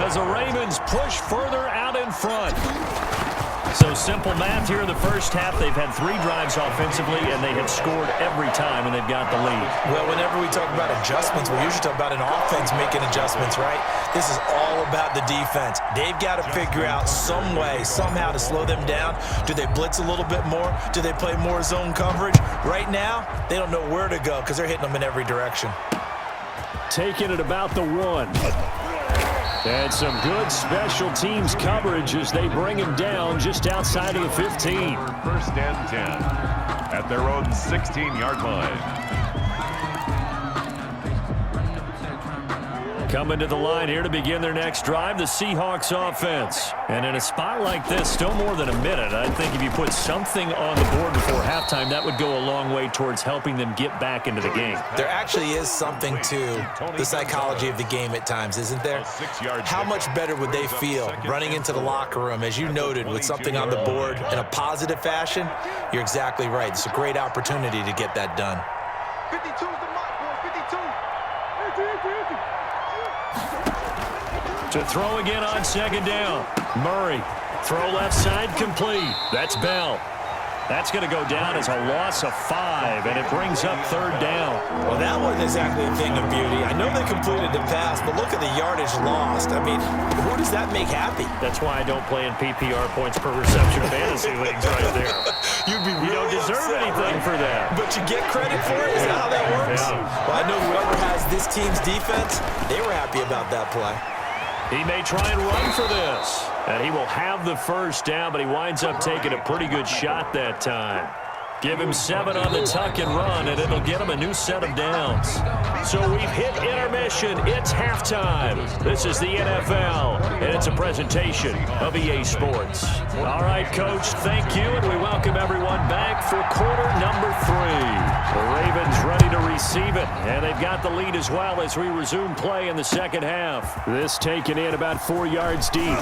as the Ravens push further out in front. So simple math here in the first half. They've had 3 drives offensively, and they have scored every time, and they've got the lead. Well, whenever we talk about adjustments, we usually talk about an offense making adjustments, right? This is all about the defense. They've got to figure out some way, somehow to slow them down. Do they blitz a little bit more? Do they play more zone coverage? Right now, they don't know where to go because they're hitting them in every direction. Taking it about the 1. And some good special teams coverage as they bring him down just outside of the 15. First and 10 at their own 16-yard line. Coming to the line here to begin their next drive, the Seahawks offense. And in a spot like this, still more than a minute, I think if you put something on the board before halftime, that would go a long way towards helping them get back into the game. There actually is something to the psychology of the game at times, isn't there? How much better would they feel running into the locker room, as you noted, with something on the board in a positive fashion? You're exactly right. It's a great opportunity to get that done. 52 is the mark, boy. 52. To throw again on second down. Murray. Throw left side complete. That's Bell. That's going to go down as a loss of 5, and it brings up third down. Well, that wasn't exactly a thing of beauty. I know they completed the pass, but look at the yardage lost. I mean, who does that make happy? That's why I don't play in PPR points per reception fantasy leagues right there. You'd be really You don't deserve upset, anything right? for that. But you get credit for it? Is that how that works? Yeah. Well, I know whoever has this team's defense, they were happy about that play. He may try and run for this. And he will have the first down, but he winds up taking a pretty good shot that time. Give him 7 on the tuck and run, and it'll get him a new set of downs. So we've hit intermission. It's halftime. This is the NFL, and it's a presentation of EA Sports. All right, Coach, thank you, and we welcome everyone back for quarter number 3. The Ravens ready to receive it, and they've got the lead as well as we resume play in the second half. This taken in about 4 yards deep.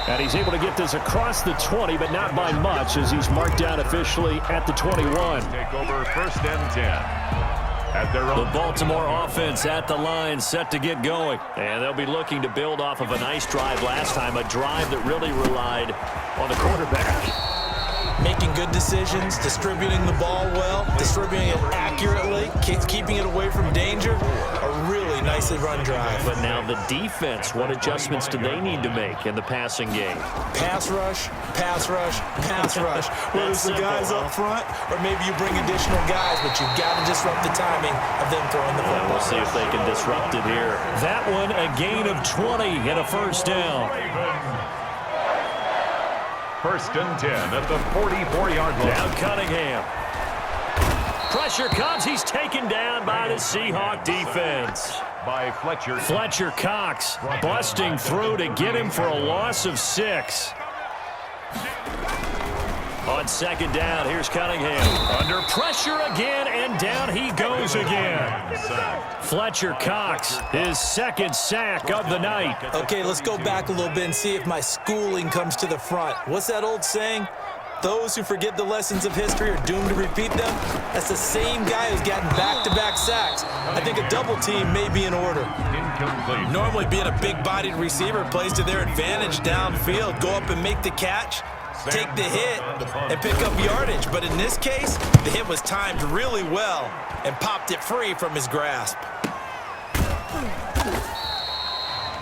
And he's able to get this across the 20, but not by much, as he's marked down officially at the 21. Take over first and 10 at their own. The Baltimore offense at the line, set to get going. And they'll be looking to build off of a nice drive last time, a drive that really relied on the quarterback. Making good decisions, distributing the ball well, distributing it accurately, keeping it away from danger. A really nicely run drive. But now the defense, what adjustments do they need to make in the passing game? Pass rush, pass rush, pass rush. Whether it's the guys up front or maybe you bring additional guys, but you've got to disrupt the timing of them throwing the football. We'll see if they can disrupt it here. That one, a gain of 20 and a first down. First and 10 at the 44-yard line. Down Cunningham. Pressure comes. He's taken down by the Seahawk defense. By Fletcher. Fletcher Cox busting through to get him for a loss of 6. On second down, here's Cunningham. Under pressure again, and down he goes again. Fletcher Cox, his second sack of the night. Okay, let's go back a little bit and see if my schooling comes to the front. What's that old saying? Those who forget the lessons of history are doomed to repeat them. That's the same guy who's gotten back-to-back sacks. I think a double team may be in order. Incomplete. Normally being a big-bodied receiver plays to their advantage downfield. Go up and make the catch, take the hit, and pick up yardage. But in this case, the hit was timed really well and popped it free from his grasp.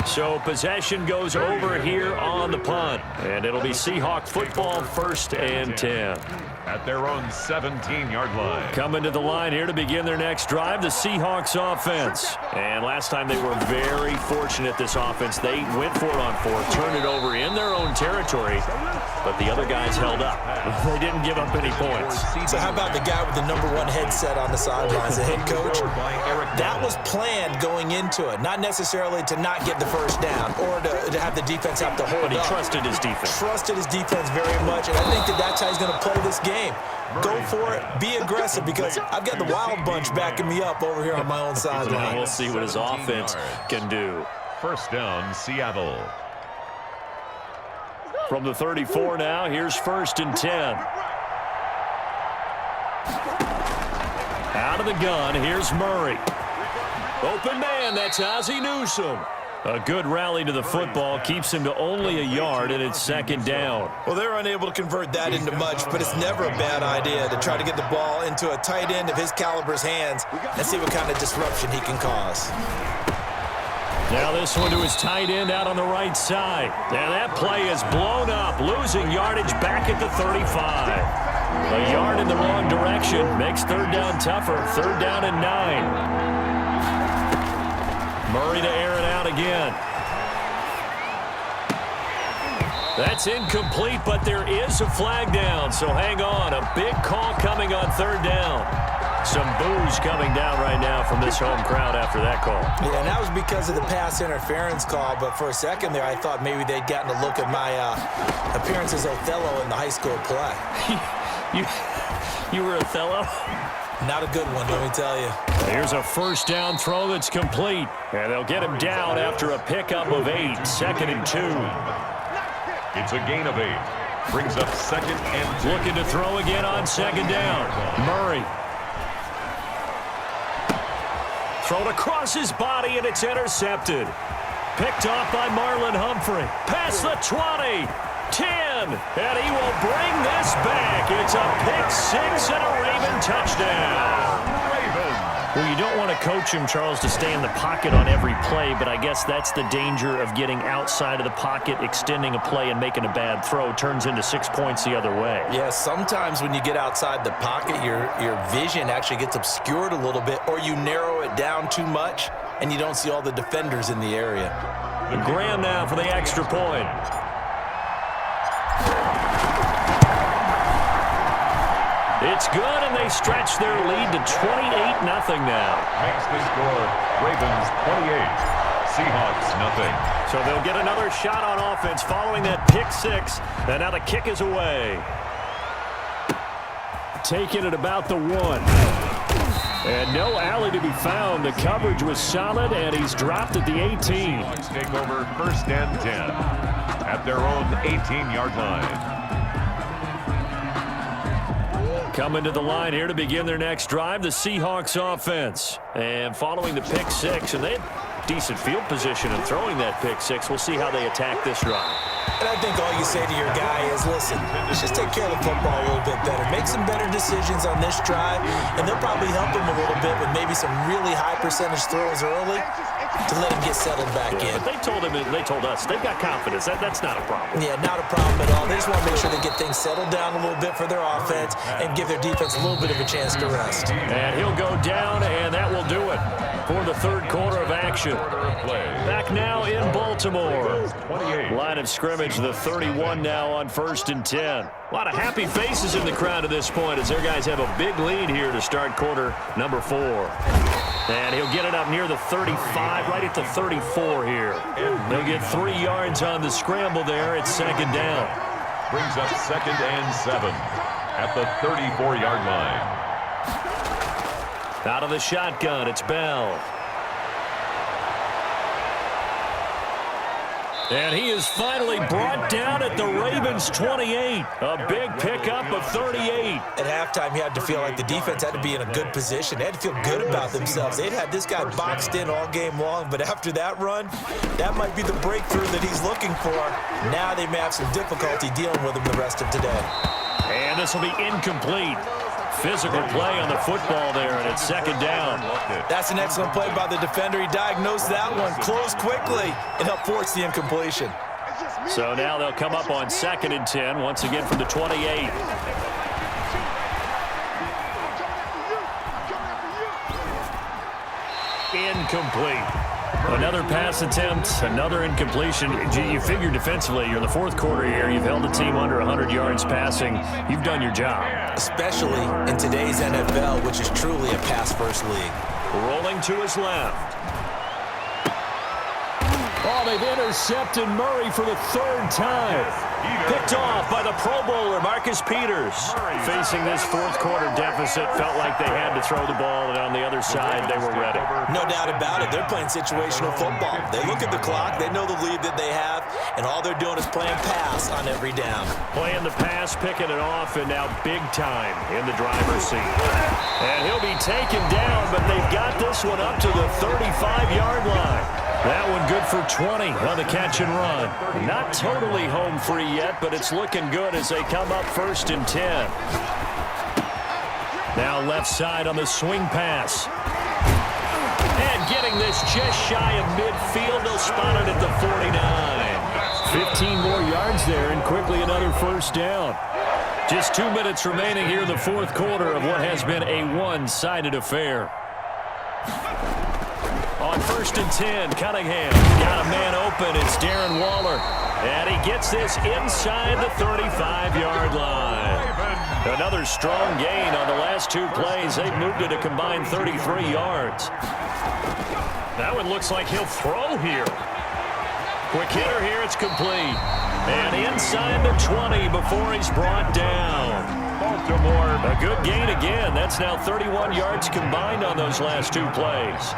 So possession goes over here on the punt. And it'll be Seahawk football, first and 10. At their own 17-yard line. Coming to the line here to begin their next drive, the Seahawks offense. And last time they were very fortunate, this offense. They went for it on 4th, turned it over in their own territory, but the other guys held up. They didn't give up any points. So how about the guy with the #1 headset on the sidelines, the head coach? That was planned going into it, not necessarily to not get the first down or to have the defense have to hold up. But he trusted his defense. Trusted his defense very much, and I think that's how he's going to play this game. Go for it. Be aggressive, because I've got the wild bunch backing me up over here on my own sideline. We'll see what his offense can do. First down, Seattle. From the 34 now, here's first and 10. Out of the gun, here's Murray. Open man, that's Ozzie Newsome. A good rally to the football keeps him to only a yard, and it's second down. Well, they're unable to convert that into much, but it's never a bad idea to try to get the ball into a tight end of his caliber's hands and see what kind of disruption he can cause. Now this one to his tight end out on the right side. And that play is blown up, losing yardage back at the 35. A yard in the wrong direction makes third down tougher. Third down and 9. Murray to air it out again. That's incomplete, but there is a flag down, so hang on. A big call coming on third down. Some boos coming down right now from this home crowd after that call. Yeah, and that was because of the pass interference call, but for a second there I thought maybe they'd gotten a look at my appearance as Othello in the high school play. You were Othello? Not a good one, let me tell you. Here's a first down throw that's complete. And they'll get him down after a pickup of 8. Second and 2. It's a gain of 8. Brings up second and 2. Looking to throw again on second down. Murray. Thrown across his body, and it's intercepted. Picked off by Marlon Humphrey. Past the 20. 10, and he will bring this back. It's a pick 6 and a Raven touchdown. Well, you don't want to coach him, Charles, to stay in the pocket on every play, but I guess that's the danger of getting outside of the pocket, extending a play, and making a bad throw. Turns into 6 points the other way. Yeah, sometimes when you get outside the pocket, your vision actually gets obscured a little bit, or you narrow it down too much, and you don't see all the defenders in the area. Graham now for the extra point. It's good, and they stretch their lead to 28-0 now. Makes the score Ravens 28, Seahawks nothing. So they'll get another shot on offense following that pick 6, and now the kick is away. Taking it about the 1. And no alley to be found. The coverage was solid, and he's dropped at the 18. Seahawks take over first and 10 at their own 18-yard line. Coming to the line here to begin their next drive, the Seahawks offense. And following the pick 6, and they had decent field position in throwing that pick 6. We'll see how they attack this drive. And I think all you say to your guy is, listen, just take care of the football a little bit better. Make some better decisions on this drive, and they'll probably help him a little bit with maybe some really high percentage throws early to let him get settled back in. But they told us, they've got confidence. That's not a problem. Yeah, not a problem at all. They just want to make sure they get things settled down a little bit for their offense and give their defense a little bit of a chance to rest. And he'll go down, and that will do it for the third quarter of action. Back now in Baltimore. Line of scrimmage, the 31 now on first and 10. A lot of happy faces in the crowd at this point as their guys have a big lead here to start quarter number 4. And he'll get it up near the 35, right at the 34 here. They'll get 3 yards on the scramble there. It's second down. Brings up second and 7 at the 34-yard line. Out of the shotgun, it's Bell. And he is finally brought down at the Ravens' 28. A big pickup of 38. At halftime, you had to feel like the defense had to be in a good position. They had to feel good about themselves. They'd had this guy boxed in all game long, but after that run, that might be the breakthrough that he's looking for. Now they may have some difficulty dealing with him the rest of today. And this will be incomplete. Physical play on the football there, and it's second down. That's an excellent play by the defender. He diagnosed that one, closed quickly, and helped force the incompletion. So now they'll come up on second and 10, once again from the 28. Incomplete. Another pass attempt, another incompletion. You figure defensively, you're in the fourth quarter here. You've held the team under 100 yards passing. You've done your job. Especially in today's NFL, which is truly a pass-first league. Rolling to his left. Oh, they've intercepted Murray for the 3rd time. Picked off by the Pro Bowler, Marcus Peters. Facing this fourth quarter deficit, felt like they had to throw the ball, and on the other side, they were ready. No doubt about it. They're playing situational football. They look at the clock, they know the lead that they have, and all they're doing is playing pass on every down. Playing the pass, picking it off, and now big time in the driver's seat. And he'll be taken down, but they've got this one up to the 35-yard line. That one good for 20 on the catch and run. Not totally home free yet, but it's looking good as they come up 1st and 10. Now left side on the swing pass. And getting this just shy of midfield. They'll spot it at the 49. 15 more yards there and quickly another first down. Just 2 minutes remaining here in the fourth quarter of what has been a one-sided affair. On 1st and 10, Cunningham got a man open. It's Darren Waller. And he gets this inside the 35-yard line. Another strong gain on the last 2 plays. They've moved it a combined 33 yards. That one looks like he'll throw here. Quick hitter here. It's complete. And inside the 20 before he's brought down. Baltimore. A good gain again. That's now 31 yards combined on those last 2 plays.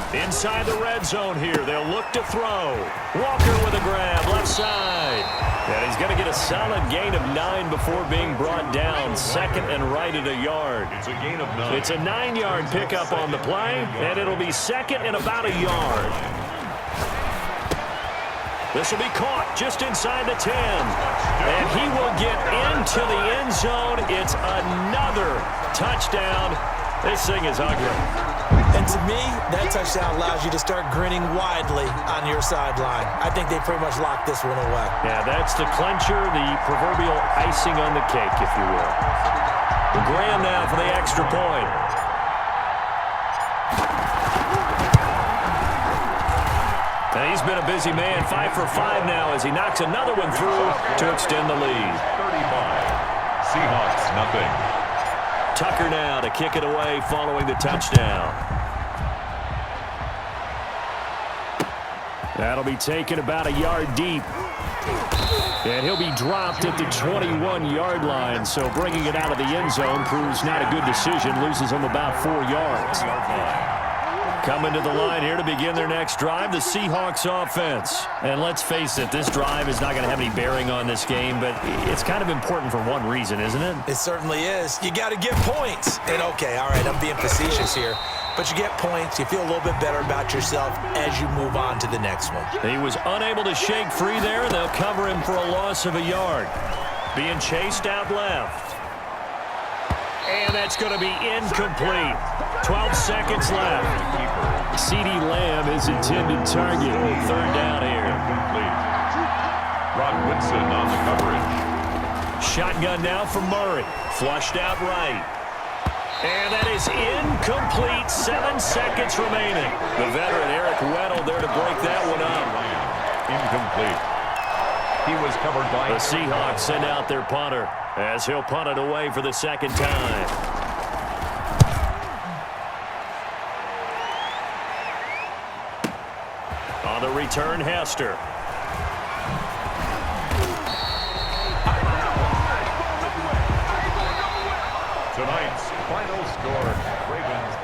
Inside the red zone here. They'll look to throw. Walker with a grab, left side. And he's going to get a solid gain of 9 before being brought down. 2nd and right at a yard. It's a gain of 9. It's a 9-yard pickup on the play, and it'll be 2nd and about a yard. This will be caught just inside the 10. And he will get into the end zone. It's another touchdown. This thing is ugly. And to me, that touchdown allows you to start grinning widely on your sideline. I think they pretty much locked this one away. Yeah, that's the clincher, the proverbial icing on the cake, if you will. Graham now for the extra point. And he's been a busy man, 5 for 5 now as he knocks another one through to extend the lead. 35. Seahawks, nothing. Tucker now to kick it away following the touchdown. That'll be taken about a yard deep. And he'll be dropped at the 21-yard line. So bringing it out of the end zone proves not a good decision. Loses him about 4 yards. Coming to the line here to begin their next drive, the Seahawks offense. And let's face it, this drive is not going to have any bearing on this game, but it's kind of important for one reason, isn't it? It certainly is. You got to get points. And okay, all right, I'm being facetious here. But you get points, you feel a little bit better about yourself as you move on to the next one. He was unable to shake free there. They'll cover him for a loss of a yard. Being chased out left. And that's going to be incomplete. 12 seconds left. CeeDee Lamb is intended target. 3rd down here. Incomplete. Rod Woodson on the coverage. Shotgun now for Murray. Flushed out right. And that is incomplete. 7 seconds remaining. The veteran Eric Weddle there to break that one up. Incomplete. He was covered by... The Seahawks send out their punter as he'll punt it away for the 2nd time. On the return, Hester. Tonight's final score, Ravens